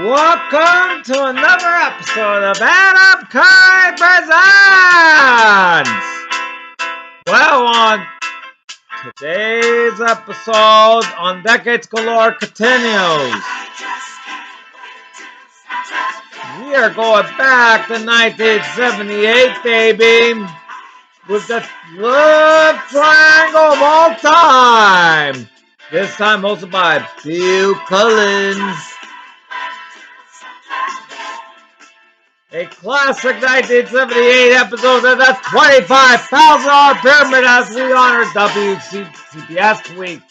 Welcome to another episode of Adam Kai Presents! Well, on today's episode, On Decades Galore continues. We are going back to 1978, baby, with the love triangle of all time. This time hosted by Bill Collins. A classic 1978 episode of the $25,000 pyramid as we honor WCBS week.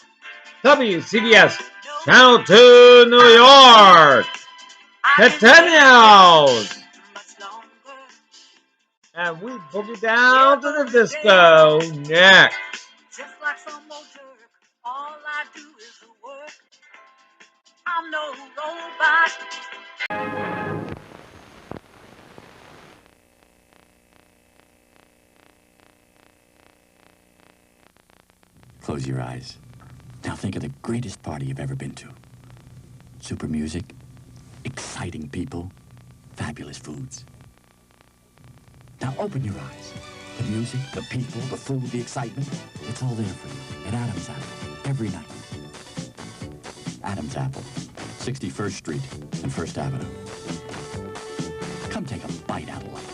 WCBS Channel 2 New York continues. And we boogie down to the disco next. Just like some old jerk, all I do is work. I'm no robot. Close your eyes. Now think of the greatest party you've ever been to. Super music, exciting people, fabulous foods. Now open your eyes. The music, the people, the food, the excitement, it's all there for you at Adam's Apple, every night. Adam's Apple, 61st Street and 1st Avenue. Come take a bite out of life.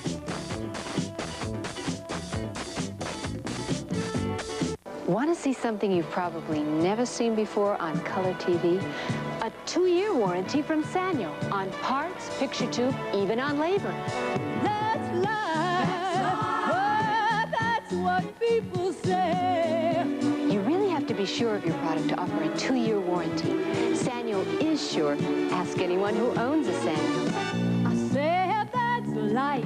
Want to see something you've probably never seen before on color TV? A 2-year warranty from Sanyo on parts, picture tube, even on labor. That's life. Oh, that's what people say. You really have to be sure of your product to offer a 2-year warranty. Sanyo is sure. Ask anyone who owns a Sanyo. I said that's life.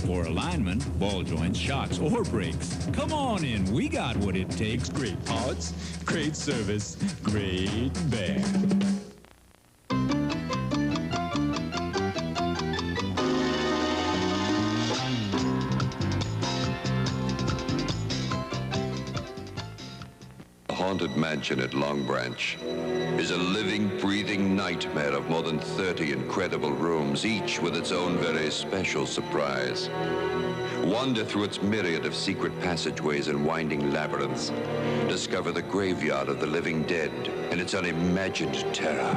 For alignment, ball joints, shocks, or brakes. Come on in, we got what it takes. Great parts, great service, great bear. The haunted mansion at Long Branch is a living, breathing nightmare of more than 30 incredible rooms, each with its own very special surprise. Wander through its myriad of secret passageways and winding labyrinths. Discover the graveyard of the living dead and its unimagined terror.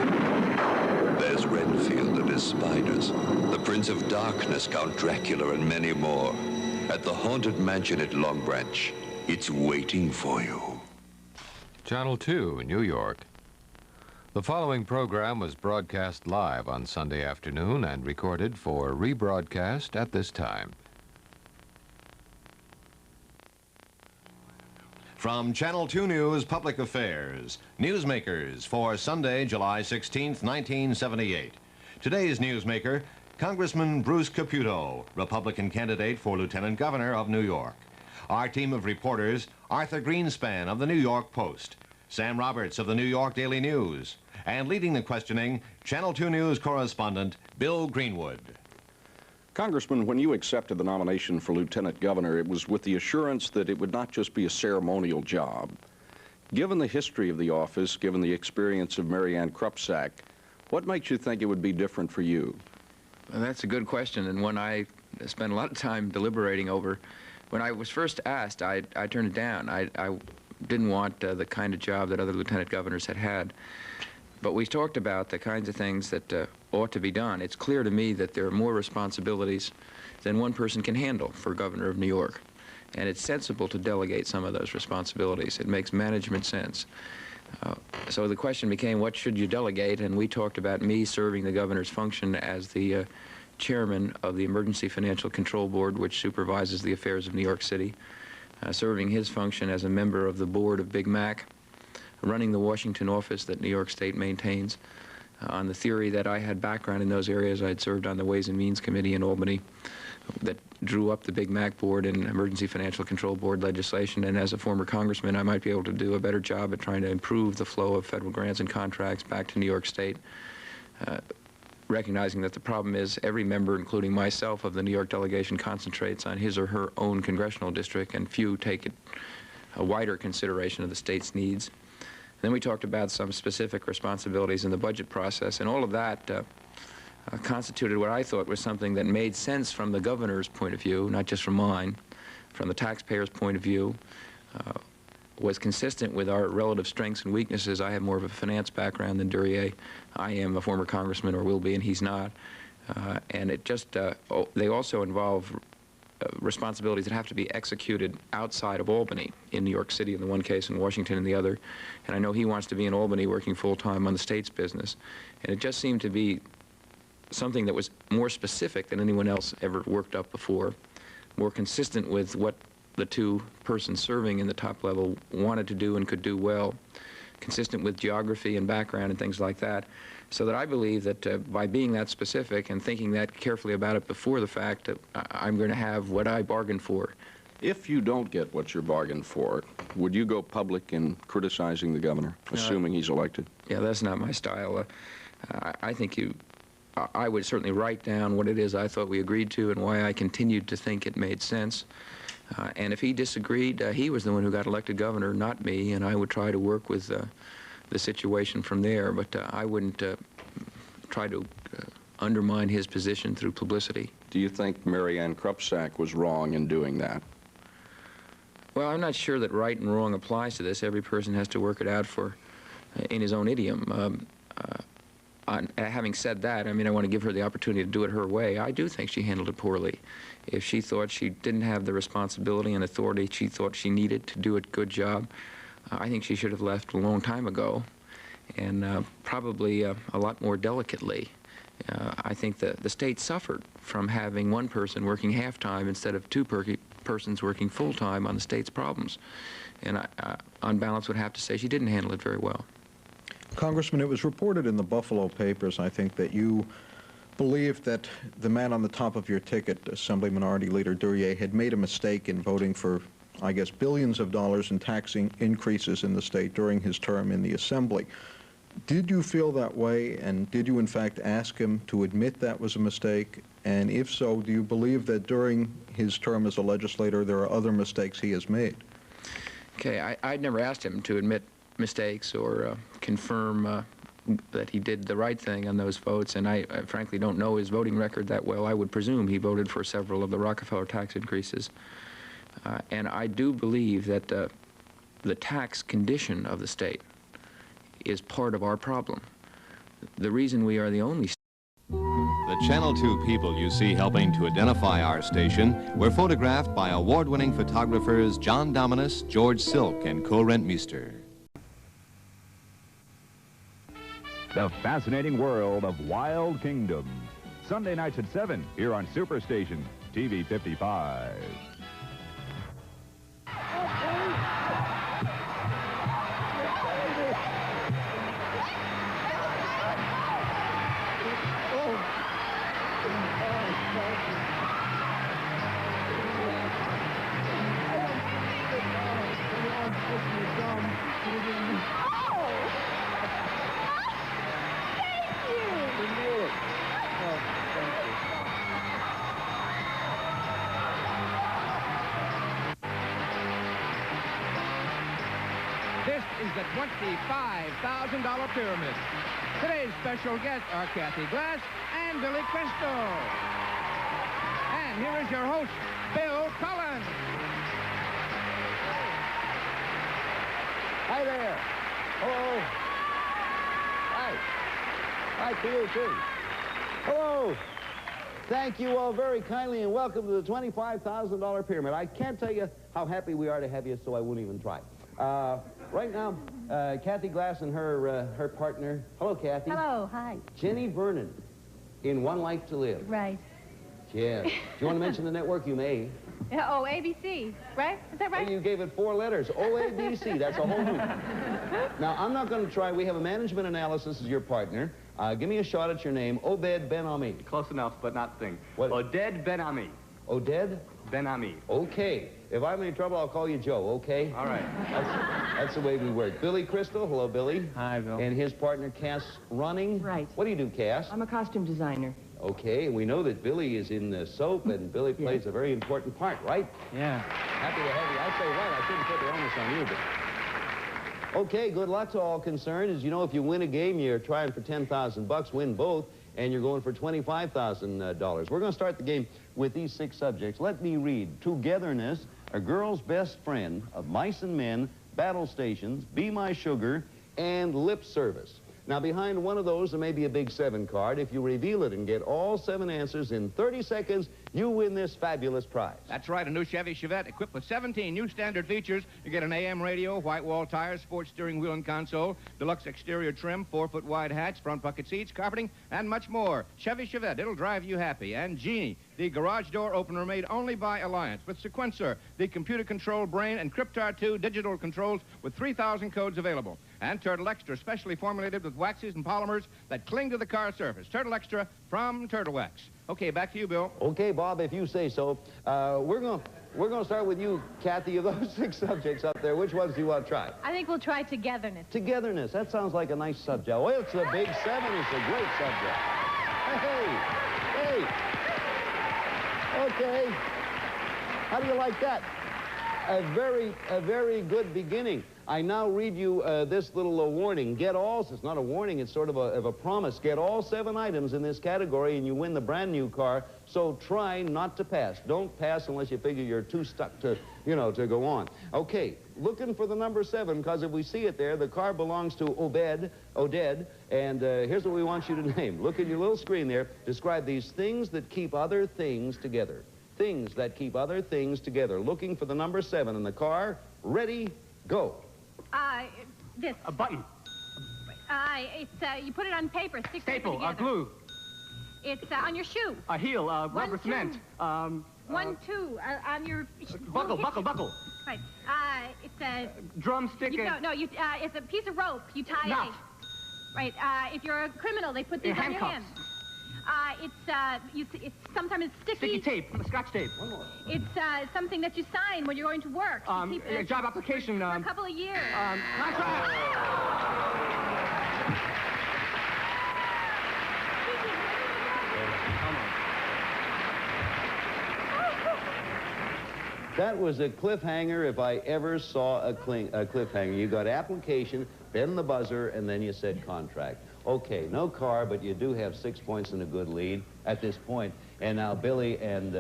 There's Renfield and his spiders, the Prince of Darkness, Count Dracula, and many more. At the haunted mansion at Long Branch, it's waiting for you. Channel 2, New York. The following program was broadcast live on Sunday afternoon and recorded for rebroadcast at this time. From Channel 2 News Public Affairs, newsmakers for Sunday, July 16th, 1978. Today's newsmaker, Congressman Bruce Caputo, Republican candidate for Lieutenant Governor of New York. Our team of reporters, Arthur Greenspan of the New York Post, Sam Roberts of the New York Daily News, and leading the questioning, Channel 2 News correspondent Bill Greenwood. Congressman, when you accepted the nomination for Lieutenant Governor, it was with the assurance that it would not just be a ceremonial job. Given the history of the office, given the experience of Mary Ann Krupsack, what makes you think it would be different for you? Well, that's a good question, and one I spent a lot of time deliberating over. When I was first asked, I turned it down. I didn't want the kind of job that other lieutenant governors had had. But we talked about the kinds of things that ought to be done. It's clear to me that there are more responsibilities than one person can handle for governor of New York. And it's sensible to delegate some of those responsibilities. It makes management sense. So the question became, what should you delegate? And we talked about me serving the governor's function as the chairman of the Emergency Financial Control Board, which supervises the affairs of New York City, serving his function as a member of the board of Big Mac, running the Washington office that New York State maintains. On the theory that I had background in those areas, I'd served on the Ways and Means Committee in Albany, that drew up the Big Mac Board and Emergency Financial Control Board legislation, and as a former congressman, I might be able to do a better job at trying to improve the flow of federal grants and contracts back to New York State, recognizing that the problem is every member, including myself, of the New York delegation concentrates on his or her own congressional district, and few take a wider consideration of the state's needs. Then we talked about some specific responsibilities in the budget process, and all of that constituted what I thought was something that made sense from the governor's point of view, not just from mine, from the taxpayer's point of view, was consistent with our relative strengths and weaknesses. I have more of a finance background than Duryea. I am a former congressman, or will be, and he's not. And it just, they also involve responsibilities that have to be executed outside of Albany, in New York City in the one case, and Washington in the other. And I know he wants to be in Albany working full-time on the state's business. And it just seemed to be something that was more specific than anyone else ever worked up before, more consistent with what the two persons serving in the top level wanted to do and could do well, consistent with geography and background and things like that. So that I believe that by being that specific and thinking that carefully about it before the fact, I'm going to have what I bargained for. If you don't get what you bargained for, would you go public in criticizing the governor, assuming he's elected? Yeah, that's not my style. I think I would certainly write down what it is I thought we agreed to and why I continued to think it made sense. And if he disagreed, he was the one who got elected governor, not me, and I would try to work with the situation from there, but I wouldn't try to undermine his position through publicity. Do you think Mary Ann Krupsack was wrong in doing that? Well, I'm not sure that right and wrong applies to this. Every person has to work it out in his own idiom. Having said that, I mean, I want to give her the opportunity to do it her way. I do think she handled it poorly. If she thought she didn't have the responsibility and authority she thought she needed to do a good job, I think she should have left a long time ago, and probably a lot more delicately. I think the state suffered from having one person working half-time instead of two persons working full-time on the state's problems. And I, on balance, would have to say she didn't handle it very well. Congressman, it was reported in the Buffalo papers, I think, that you believed that the man on the top of your ticket, Assembly Minority Leader Duryea, had made a mistake in voting for, I guess, billions of dollars in taxing increases in the state during his term in the Assembly. Did you feel that way, and did you in fact ask him to admit that was a mistake? And if so, do you believe that during his term as a legislator there are other mistakes he has made? Okay, I'd never asked him to admit mistakes or confirm that he did the right thing on those votes, and I frankly don't know his voting record that well. I would presume he voted for several of the Rockefeller tax increases. And I do believe that the tax condition of the state is part of our problem. The reason we are the only state. The Channel 2 people you see helping to identify our station were photographed by award-winning photographers John Dominus, George Silk, and Cole Rentmeester. The fascinating world of Wild Kingdom. Sunday nights at 7 here on Superstation TV 55. This is the $25,000 pyramid. Today's special guests are Kathy Glass and Billy Crystal. And here is your host, Bill Cullen. Hi there. Hello. Hi. Hi to you, too. Hello. Thank you all very kindly, and welcome to the $25,000 pyramid. I can't tell you how happy we are to have you, so I won't even try. Right now, Kathy Glass and her partner. Hello, Kathy. Hello, hi. Jenny Vernon, in One Life to Live. Right. Yeah. Do you want to mention the network? You may. Oh, ABC, right? Is that right? You gave it 4 letters. OABC. That's a whole new. Now, I'm not going to try. We have a management analysis as your partner. Give me a shot at your name. Obed Ben Ami. Close enough, but not thing. What? Oded Ben Ami. Oded? Ben-Ami. Okay. If I'm in trouble, I'll call you Joe, okay? All right. That's the way we work. Billy Crystal. Hello, Billy. Hi, Bill. And his partner, Cass Running. Right. What do you do, Cass? I'm a costume designer. Okay, and we know that Billy is in soap, and Billy plays a very important part, right? Yeah. Happy to have you. I say right, I shouldn't put the onus on you, but... Okay, good luck to all concerned. As you know, if you win a game, you're trying for $10,000, win both, and you're going for $25,000. We're going to start the game with these 6 subjects. Let me read. Togetherness, a girl's best friend, of mice and men, battle stations, be my sugar, and lip service. Now, behind one of those, there may be a big 7 card. If you reveal it and get all 7 answers in 30 seconds, you win this fabulous prize. That's right, a new Chevy Chevette equipped with 17 new standard features. You get an AM radio, white wall tires, sports steering wheel and console, deluxe exterior trim, 4-foot wide hatch, front bucket seats, carpeting, and much more. Chevy Chevette, it'll drive you happy. And Genie, the garage door opener made only by Alliance, with Sequencer, the computer-controlled brain, and Cryptar 2 digital controls with 3,000 codes available. And Turtle Extra, specially formulated with waxes and polymers that cling to the car surface. Turtle Extra from Turtle Wax. Okay, back to you, Bill. Okay, Bob, if you say so. We're gonna start with you, Kathy. Of those 6 subjects up there, which ones do you want to try? I think we'll try togetherness. Togetherness. That sounds like a nice subject. Well, it's a big 7. It's a great subject. Hey. Okay. How do you like that? A very good beginning. I now read you this little warning. Get all, it's not a warning, it's sort of a promise. Get all 7 items in this category and you win the brand new car, so try not to pass. Don't pass unless you figure you're too stuck to, to go on. Okay, looking for the number 7, because if we see it there, the car belongs to Oded, and here's what we want you to name. Look at your little screen there. Describe these things that keep other things together. Things that keep other things together. Looking for the number 7 in the car. Ready, go. This. A button. It's, you put it on paper, sticks Staple. together. Glue. It's on your shoe. A heel. Rubber 1, 2. cement. 1, 2, on your... Buckle. Right. It's a... Drumstick. It's a piece of rope. You tie Knot. it. Right. If you're a criminal, they put these on your hands. It's sometimes it's sticky. Sticky tape. Scotch tape. One more. It's something that you sign when you're going to work. A job application. For a couple of years. Contract. That was a cliffhanger if I ever saw a cliffhanger. You got application, then the buzzer, and then you said contract. Okay, no car, but you do have 6 points and a good lead at this point. And now Billy and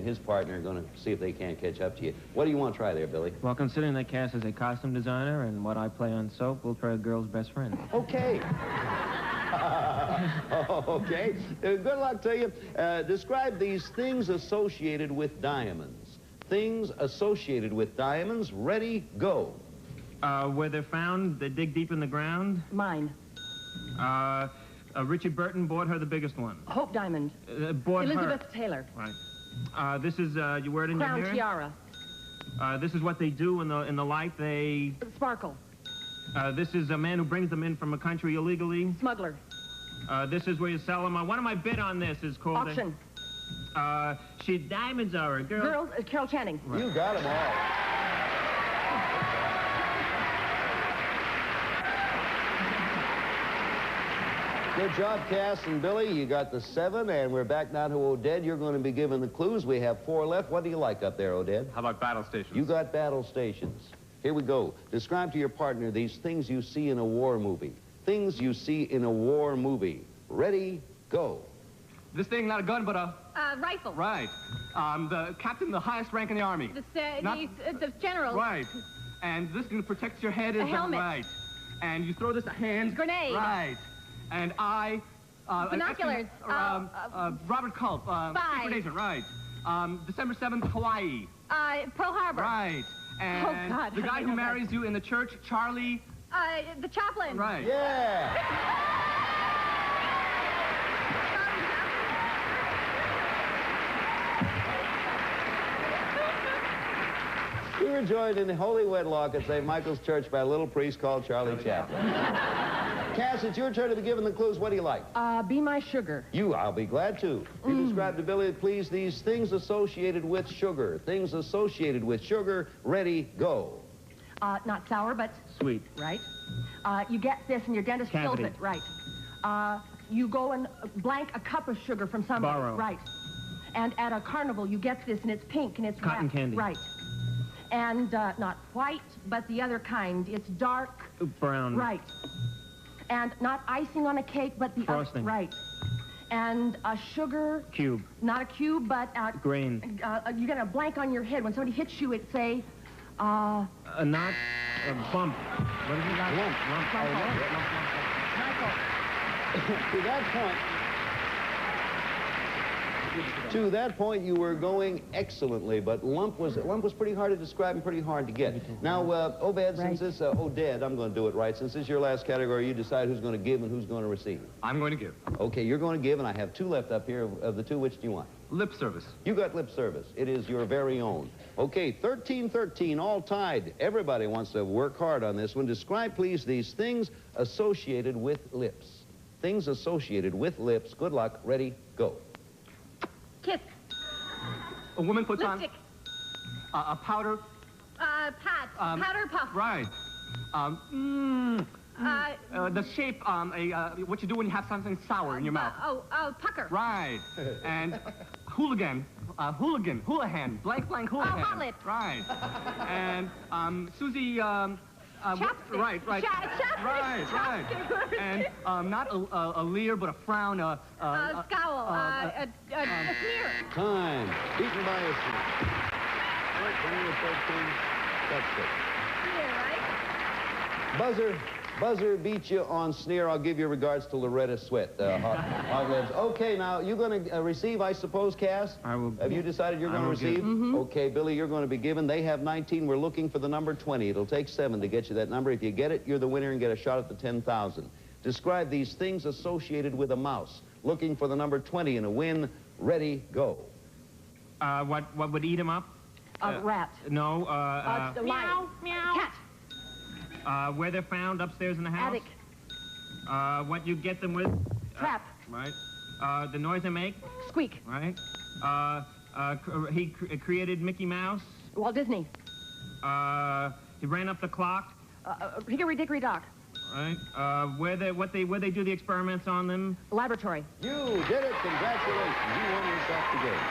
his partner are going to see if they can't catch up to you. What do you want to try there, Billy? Well, considering that Cass is a costume designer and what I play on soap, we'll try a girl's best friend. Okay. Okay. Good luck to you. Describe these things associated with diamonds. Things associated with diamonds. Ready, go. Where they're found, they dig deep in the ground. Mine. Richard Burton bought her the biggest one. Hope Diamond. Bought Elizabeth her. Taylor. Right. This is, you wear it in Crown your hair? tiara. This is what they do in the light. They... Sparkle. This is a man who brings them in from a country illegally. Smuggler. This is where you sell them. One of my bid on this is called... Auction. Diamonds are a girl. Girls, Carol Channing. Right. You got them all. Good job, Cass and Billy. You got the 7, and we're back now to Oded. You're going to be given the clues. We have 4 left. What do you like up there, Oded? How about battle stations? You got battle stations. Here we go. Describe to your partner these things you see in a war movie. Things you see in a war movie. Ready, go. This thing, not a gun, but a... Rifle. Right. The captain, the highest rank in the army. The general. Right. And this thing protects your head. A helmet. Right. And you throw this at hands. Grenade. Right. And I... Binoculars. Robert Culp. Secret agent, right. December 7th, Hawaii. Pearl Harbor. Right. And oh, God, the guy who marries you in the church, Charlie... the chaplain. Right. Yeah. We were joined in holy wedlock at St. Michael's Church by a little priest called Charlie Chaplin. Cass, it's your turn to be given the clues. What do you like? Be my sugar. I'll be glad to. You describe to Billy, please, these things associated with sugar. Things associated with sugar. Ready, go. Not sour, but Sweet. right. You get this and your dentist fills Cavity. it, right. You go and blank a cup of sugar from somebody, Borrow. right. And at a carnival, you get this and it's pink and it's Cotton wrapped, candy. right. And not white, but the other kind. It's dark, Brown. right. And not icing on a cake, but the Frosting. right. And a sugar, Cube. not a cube, but Grain. you get a blank on your head. When somebody hits you, it say, A knot. A bump. What is it? Lump. Lump. Oh, lump. To that point, you were going excellently, but lump was pretty hard to describe and pretty hard to get. Now, Obed, since this, Oded, I'm going to do it right. Since this is your last category, you decide who's going to give and who's going to receive. I'm going to give. Okay, you're going to give, and I have two left up here. Of the two, which do you want? Lip service. You got lip service. It is your very own. Okay, 13-13, all tied. Everybody wants to work hard on this one. Describe, please, these things associated with lips. Things associated with lips. Good luck. Ready, go. Kiss. A woman puts Lipstick. on a powder. Pat. Powder puff. Right. The shape, what you do when you have something sour in your mouth. Pucker. Right. And hooligan, houlihan, blank, houlihan. Hot lip. Right. And Susie, Chapstick. right. Chapstick. Right. And not a leer, but a frown. A scowl. A sneer. Time. Beaten by a sneer. 13-13. That's good. Sneer, right? Buzzer beat you on sneer. I'll give your regards to Loretta Swett. Hot lips. Okay, now you're going to receive, I suppose, Cass? I will. Have you decided you're going to receive? Okay, Billy, you're going to be given. They have 19. We're looking for the number 20. It'll take 7 to get you that number. If you get it, you're the winner and get a shot at the 10,000. Describe these things associated with a mouse. Looking for the number 20 and a win. Ready, go. What would eat him up? Rat. No. Meow. Cat. Where they're found upstairs in the house? Attic. What you get them with? Trap. Right. The noise they make? Squeak. Right. He created Mickey Mouse. Walt Disney. He ran up the clock. Hickory Dickory Dock. Right. Where they do the experiments on them? Laboratory. You did it. Congratulations. You won yourself the game.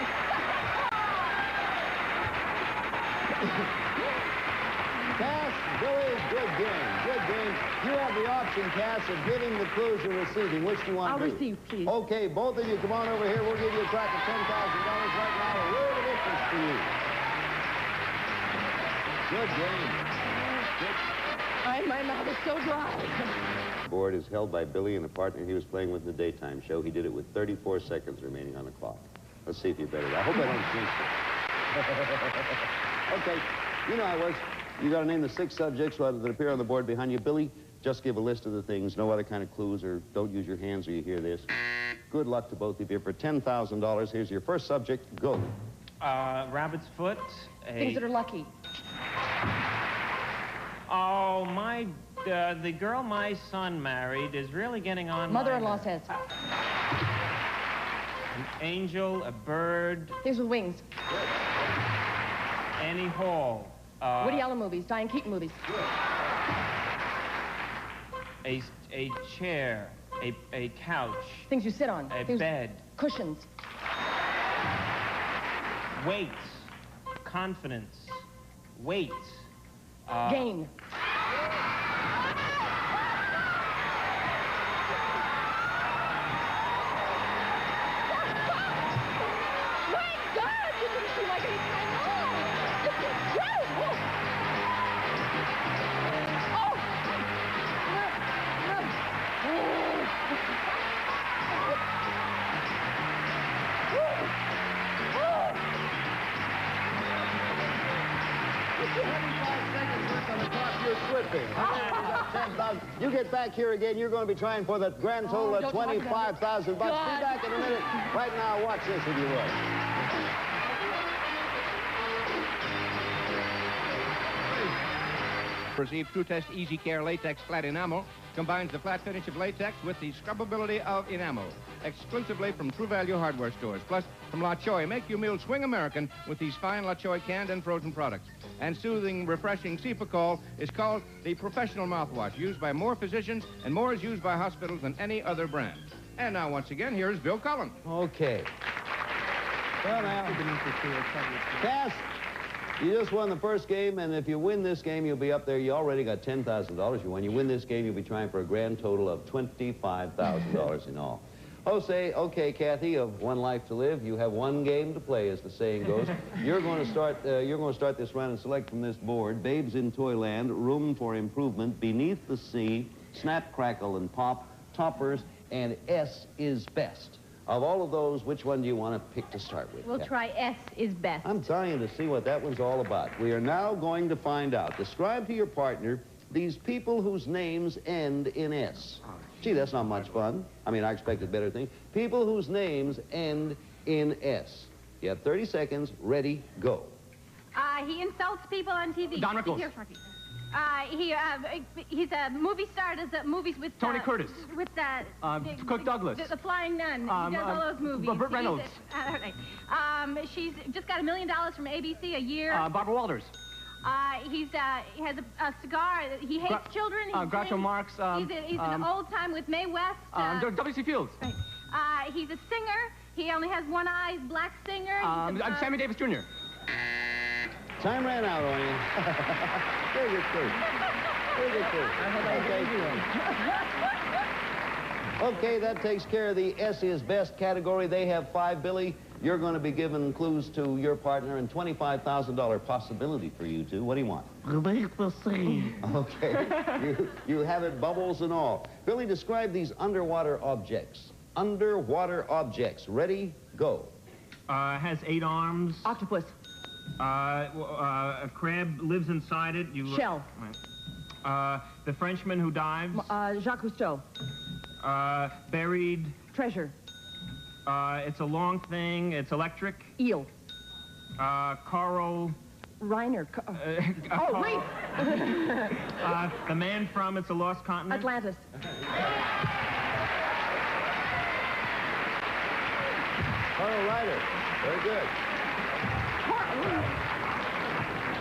Cass, Billy, good game. Good game. You have the option, Cass, of giving the clues and receiving. Which do you want I'll to do? receive, please. Okay, both of you, come on over here. We'll give you a crack at $10,000 right now. A word of interest for you. Good game. My mouth is so dry. Board is held by Billy and a partner he was playing with in the daytime show. He did it with 34 seconds remaining on the clock. Let's see if you better. I hope I don't jinx it. Okay, you know I was. You got to name the 6 subjects that appear on the board behind you. Billy, just give a list of the things. No other kind of clues, or don't use your hands or you hear this. Good luck to both of you. For $10,000, here's your first subject. Go. Rabbit's foot. Things that are lucky. Oh, the girl my son married is really getting on Mother-in-law says. An angel, a bird. Things with wings. Annie Hall. Woody Allen movies. Diane Keaton movies. A chair. A couch. Things you sit on. A Things bed. Cushions. Weight. Confidence. Weight. Gain. You get back here again, you're going to be trying for the grand total of $25,000. Be back in a minute. Right now, watch this if you will. Receive True Test Easy Care Latex Flat Enamel combines the flat finish of latex with the scrubbability of enamel. Exclusively from True Value hardware stores. Plus, from La Choy, make your meal swing American with these fine La Choy canned and frozen products. And soothing, refreshing Cepacol is called the professional mouthwash, used by more physicians, and more is used by hospitals than any other brand. And now, once again, here's Bill Cullen. Okay. Well, now, Cass, you just won the first game, and if you win this game, you'll be up there. You already got $10,000 you won. You win this game, you'll be trying for a grand total of $25,000 in all. Jose, okay, Kathy, you have one life to live. You have one game to play, as the saying goes. You're going to start this round and select from this board: Babes in Toyland, Room for Improvement, Beneath the Sea, Snap, Crackle, and Pop, Toppers, and S is Best. Of all of those, which one do you want to pick to start with? We'll try S is best. I'm dying to see what that one's all about. We are now going to find out. Describe to your partner these people whose names end in S. Gee, that's not much fun. I mean, I expected better things. People whose names end in S. You have 30 seconds. Ready, go. He insults people on TV. Don Rickles. He's a movie star. Does movies with Tony Curtis. With Cook Douglas. The Flying Nun. He does all those movies. Burt Reynolds. She's just got $1 million from ABC a year. Barbara Walters. He has a cigar. He hates children. Groucho Marx. He's an old time with Mae West. W.C. Fields. Right. He's a singer. He only has one eye. He's a black singer. Sammy Davis Jr. Time ran out on you. Very good clue. Very good clue. Okay, that takes care of the S is Best category. They have 5, Billy. You're going to be giving clues to your partner and $25,000 possibility for you two. What do you want? Beneath the sea. Okay. You have it, bubbles and all. Billy, describe these underwater objects. Underwater objects. Ready? Go. Has 8 arms. Octopus. A crab lives inside it. Shell. The Frenchman who dives. Jacques Cousteau. Buried. Treasure. It's a long thing. It's electric. Eel. Coral. Reiner. Reef. The man from It's a Lost Continent. Atlantis. Carl Ryder. Very good.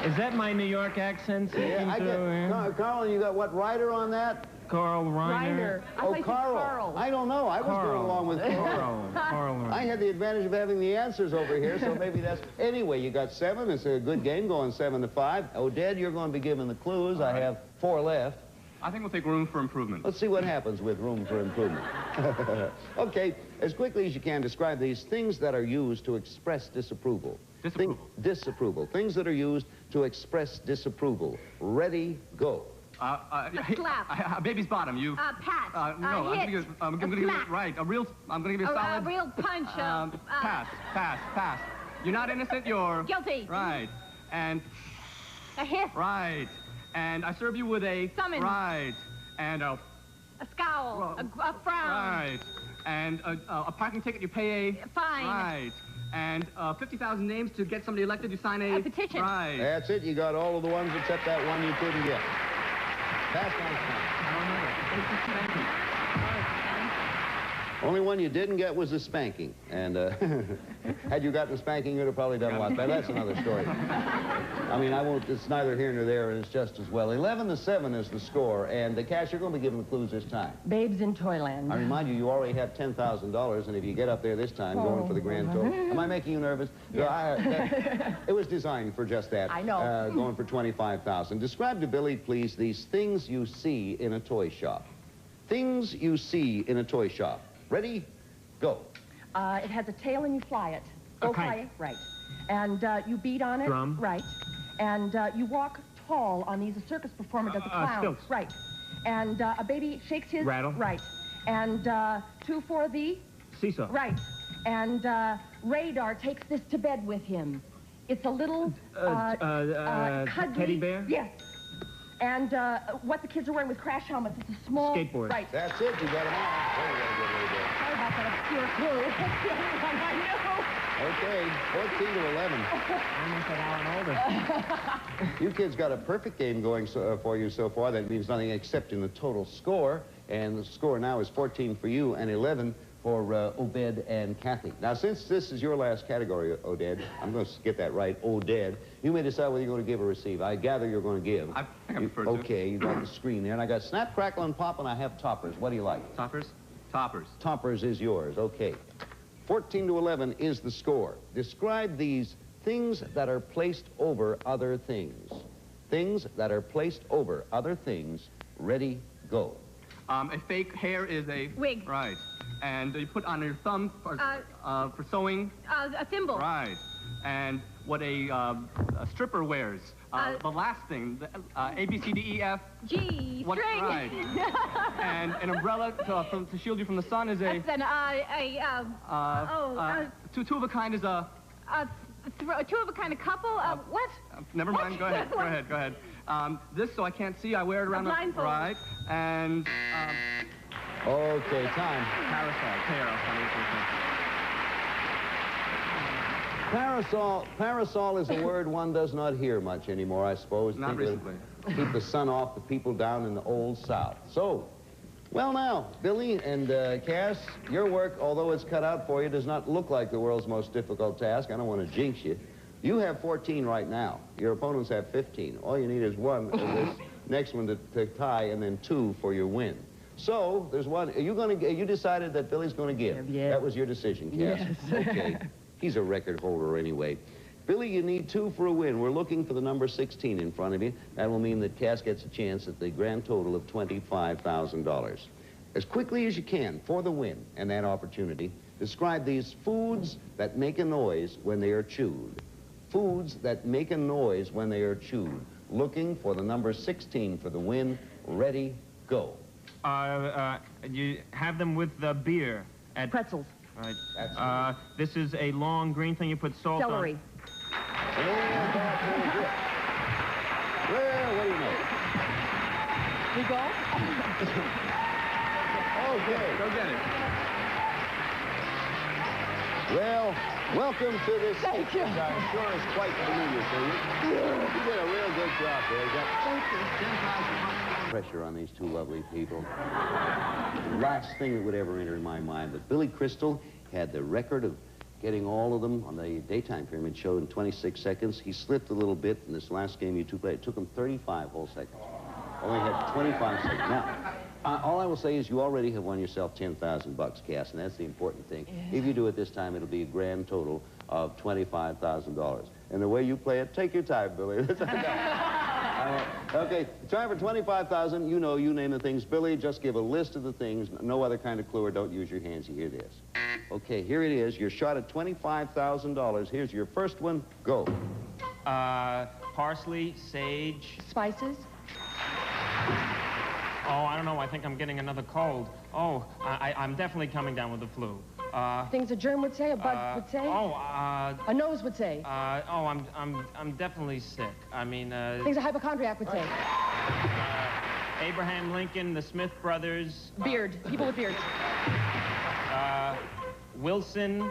Is that my New York accent? Yeah, I get. Carl, you got what, Ryder on that? Carl Reiner. Oh, Carl. I don't know. I was going along with Carl. Carl. I had the advantage of having the answers over here, so maybe that's... Anyway, you got 7. It's a good game going 7-5. Oded, you're going to be given the clues. I have 4 left. I think we'll take Room for Improvement. Let's see what happens with Room for Improvement. Okay, as quickly as you can, describe these things that are used to express disapproval. Disapproval. Disapproval. Things that are used to express disapproval. Ready, go. Slap. Baby's bottom. You. Pat. No, Hit. I'm going to give you right. I'm going to give you a solid. A real punch. Pass. You're not innocent. You're guilty. Right. And. A hiss. Right. And I serve you with a. Summons. Right. And a scowl. A frown. Right. And a parking ticket. You pay a. Fine. Right. And 50,000 names to get somebody elected. You sign a petition. Right. That's it. You got all of the ones except that one you couldn't get. Pass on time. Only one you didn't get was the spanking. And had you gotten the spanking, you'd have probably done a lot better. That's another story. I mean, it's neither here nor there, and it's just as well. 11-7 is the score. And Cash, you're going to be given the clues this time. Babes in Toyland. I remind you, you already have $10,000, and if you get up there this time, going for the grand total. Am I making you nervous? Yeah. It was designed for just that. I know. Going for $25,000. Describe to Billy, please, these things you see in a toy shop. Things you see in a toy shop. Ready? Go. It has a tail and you fly it. Go fly it. Right. And you beat on it. Drum. Right. And you walk tall on these. A circus performer does a clown. Stilts. Right. And a baby shakes his... Rattle. Right. And 2 for the... Seesaw. Right. And Radar takes this to bed with him. It's a little... cuddly... Teddy bear? Yes. And what the kids are wearing with crash helmets, it's a small... Skateboard. Right. That's it. You got them all. Very good, Sorry about that obscure clue. That's the only one I knew. Okay, 14 to 11. Almost an hour older. You kids got a perfect game going for you so far. That means nothing except in the total score. And the score now is 14 for you and 11 for Obed and Kathy. Now, since this is your last category, Oded, I'm going to get that right, Oded, you may decide whether you're going to give or receive. I gather you're going to give. I prefer to. Okay, you got the screen there. And I got Snap, Crackle, and Pop, and I have Toppers. What do you like? Toppers? Toppers. Toppers is yours. Okay. 14 to 11 is the score. Describe these things that are placed over other things. Things that are placed over other things. Ready, go. A fake hair is a... Wig. Right. And you put on your thumb for sewing. A thimble. Right. And what a stripper wears. The last thing, the A, B, C, D, E, F. G, what, string. Right. And an umbrella to shield you from the sun is a... two of a kind is a... two of a kind of couple. What? Never mind. Go ahead. Go ahead. Go ahead. This, so I can't see, I wear it around a blindfold. Right. And... okay, time. Parasol is a word one does not hear much anymore, I suppose. Not recently. Keep the sun off the people down in the old South. So, well now, Billy and Cass, your work, although it's cut out for you, does not look like the world's most difficult task. I don't want to jinx you. You have 14 right now. Your opponents have 15. All you need is one of this next one to tie, and then 2 for your win. So, there's one. You decided that Billy's going to give. Yeah. That was your decision, Cass. Yes. Okay. He's a record holder anyway. Billy, you need 2 for a win. We're looking for the number 16 in front of you. That will mean that Cass gets a chance at the grand total of $25,000. As quickly as you can for the win and that opportunity, describe these foods that make a noise when they are chewed. Foods that make a noise when they are chewed. Looking for the number 16 for the win. Ready, go. You have them with the beer. At pretzels. Right. This is a long green thing you put salt Celery. on. And that's very good. Well, what do you know? We go? Okay. Go get it. Well, welcome to this. Thank you. I'm sure it's quite familiar to you. You did a real good job there. You got Thank you. pressure on these 2 lovely people. The last thing that would ever enter in my mind, but Billy Crystal had the record of getting all of them on the daytime pyramid show in 26 seconds. He slipped a little bit in this last game you 2 played. It took him 35 whole seconds. Only had 25 seconds. Now, all I will say is you already have won yourself $10,000, Cass, and that's the important thing. Yeah. If you do it this time, it'll be a grand total of $25,000. And the way you play it, take your time, Billy. Okay, try for $25,000. You know, you name the things. Billy, just give a list of the things. No other kind of clue, or don't use your hands. You hear this. Okay, here it is. Your shot at $25,000. Here's your first one. Go. Parsley, sage. Spices. Oh, I don't know. I think I'm getting another cold. Oh, I'm definitely coming down with the flu. Things a germ would say, a bug would say. A nose would say. I'm definitely sick. I mean, Things a hypochondriac would say. Abraham Lincoln, the Smith brothers. Beard. People with beards. Wilson.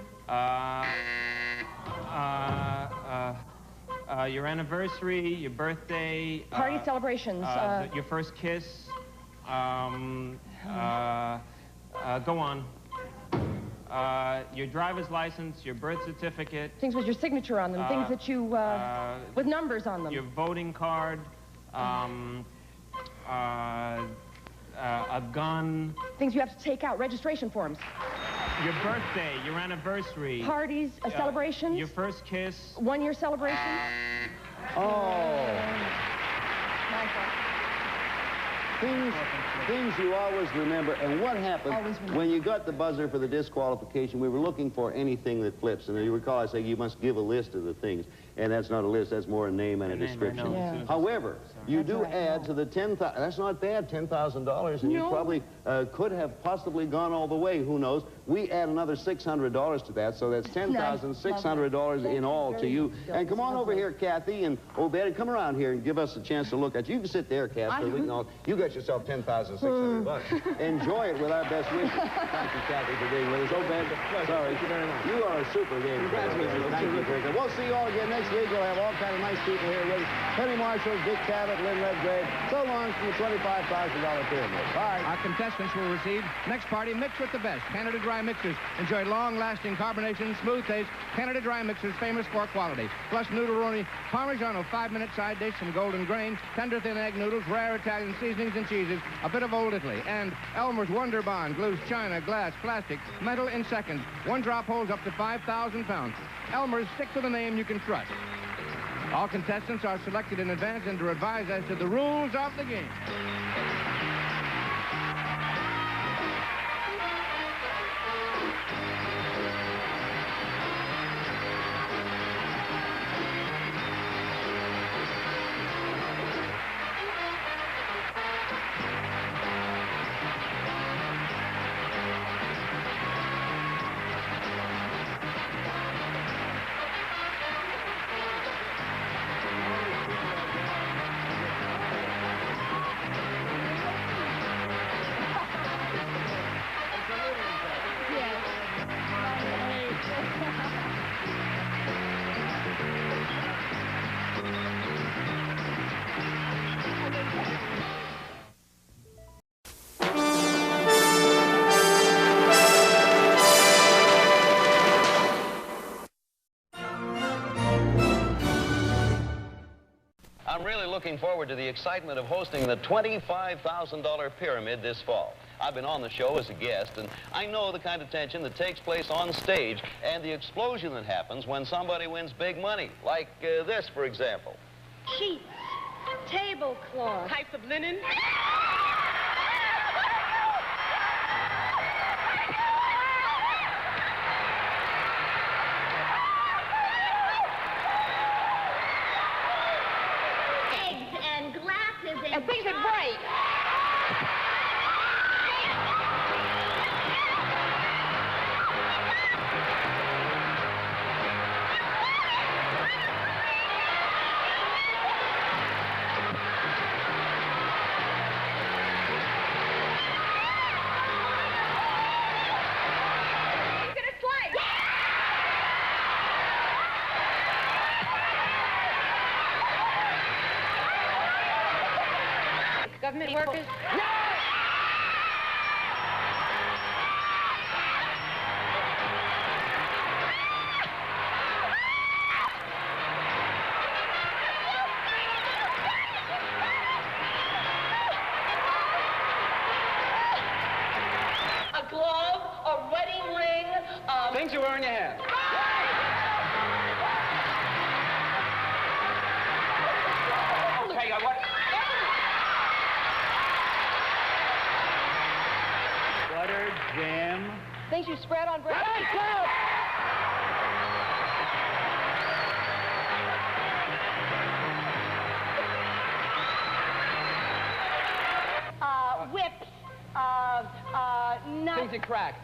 Your anniversary, your birthday. Party celebrations. Your first kiss. Go on. Your driver's license, your birth certificate. Things with your signature on them. Things that you, with numbers on them. Your voting card. A gun. Things you have to take out. Registration forms. Your birthday, your anniversary. Parties, celebrations. Your first kiss. 1-year celebration. Things you always remember. And what happened when you got the buzzer for the disqualification? We were looking for anything that flips. And you recall I say you must give a list of the things. And that's not a list. That's more a name and a description. Yeah. However, you do add to the $10,000. That's not bad, $10,000, and you probably could have possibly gone all the way. Who knows? We add another $600 to that, so that's $10,600 in all to you. And come on over here, Kathy, and Betty, come around here and give us a chance to look at you. You can sit there, Kathy. We can all, you got yourself $10,600. Enjoy it with our best wishes. Thank you, Kathy, for being with us. Betty, sorry. Thank you very much. You are a super game. Congratulations. Thank you, very good. We'll see you all again next week. We'll have all kind of nice people here with us. Penny Marshall, Dick Cavett, Lynn Redgrave. So long from the $25,000 pyramid. Bye. Our contestants will receive next party Mix with the Best. Canada Dry Mixers. Enjoy long-lasting carbonation, smooth taste. Canada Dry Mixers, famous for quality. Plus noodle-roni, Parmigiano 5-minute side dish, some golden grain, tender thin egg noodles, rare Italian seasonings and cheeses, a bit of Old Italy. And Elmer's Wonder Bond glues china, glass, plastic, metal in seconds. One drop holds up to 5,000 pounds. Elmer's, stick to the name you can trust. All contestants are selected in advance and are advised as to the rules of the game. I'm really looking forward to the excitement of hosting the $25,000 pyramid this fall. I've been on the show as a guest, and I know the kind of tension that takes place on stage and the explosion that happens when somebody wins big money, like this, for example. Sheets, tablecloth, types of linen. And things that break. Government workers? No! A glove, a wedding ring, Things you wear in your hand. Okay, what? butter, jam. Things you spread on bread. Whips, nuts. Things that crack.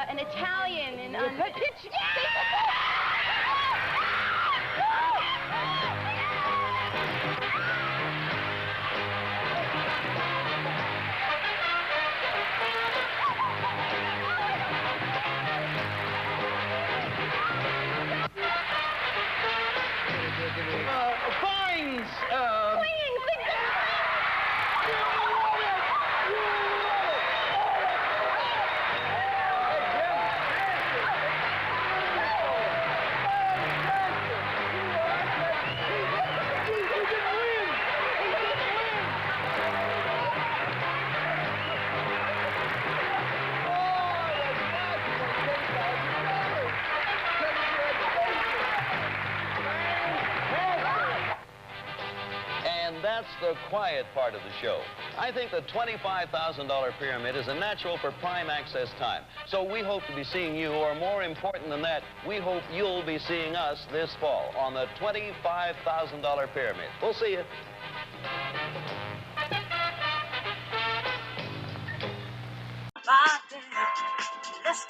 An Italian and that's the quiet part of the show. I think the $25,000 pyramid is a natural for prime access time. So we hope to be seeing you, or more important than that, we hope you'll be seeing us this fall on the $25,000 pyramid. We'll see you.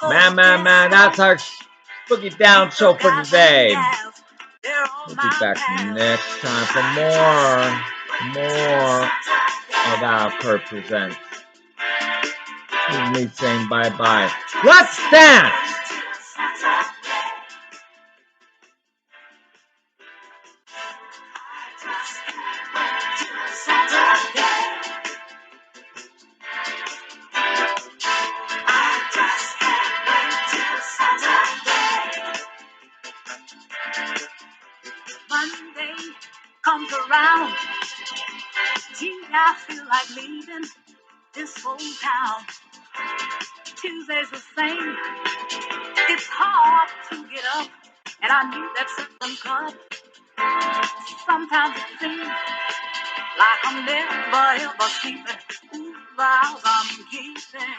Man, that's our Boogie Down show for today. We'll be back next time for more of our Kurt Presents. This is me saying bye-bye. Let's dance! Monday comes around, gee, I feel like leaving this whole town. Tuesday's the same, it's hard to get up, and I knew that something come. Sometimes it seems like I'm never ever sleeping. Ooh, vows I'm keeping.